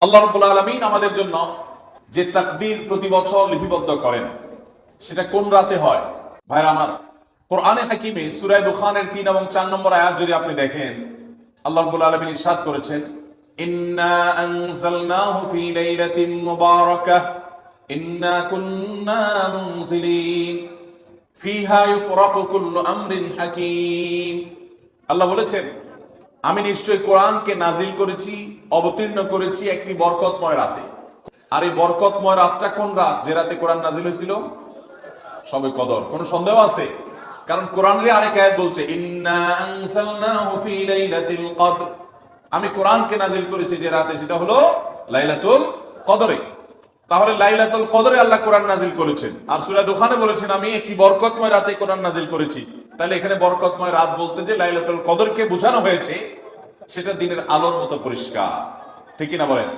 আল্লাহ রাব্বুল আলামিন আমাদের জন্য যে তাকদীর প্রতি বছর লিপিবদ্ধ করেন সেটা কোন রাতে হয় ভাইরা আমার? কোরআনে হাকিমে সূরা দুখানের 3 এবং 4 নম্বর আয়াত যদি আপনি দেখেন, আল্লাহ রাব্বুল আলামিন ইরশাদ করেছেন, ইন্না আনজালনাহু ফি লাইলাতিন মুবারাকাহ ইন্না কুন্না মুনজিলিন ফিহা ইউফরাকু কুল্লু আমরিন হাকিম। আল্লাহ বলেছেন, আমি নিশ্চয়ই কোরআনকে নাজিল করেছি, অবতীর্ণ করেছি একটি বরকতময় রাতে। আর এই বরকতময় রাতটা কোন রাত? যে রাতে কোরআন নাজিল হয়েছিল শবে কদর। কোনো সন্দেহ আছে? কারণ কোরআনের আরেক আয়াত বলছে, ইন্না আনজালনাহু ফি লাইলাতিল কদর, আমি কোরআনকে নাজিল করেছি যে রাতে, সেটা হলো লাইলাতুল কদরে। তাহলে লাইলাতুল কদরে আল্লাহ কোরআন নাজিল করেছেন, আর সূরা দুখানে বলেছেন আমি একটি বরকতময় রাতে কোরআন নাজিল করেছি। তাহলে এখানে বরকতময় রাত বলতে যে লাইলাতুল কদরকে বোঝানো হয়েছে সেটা দিনের আলোর মতো পরিষ্কার, ঠিক কিনা বলেন?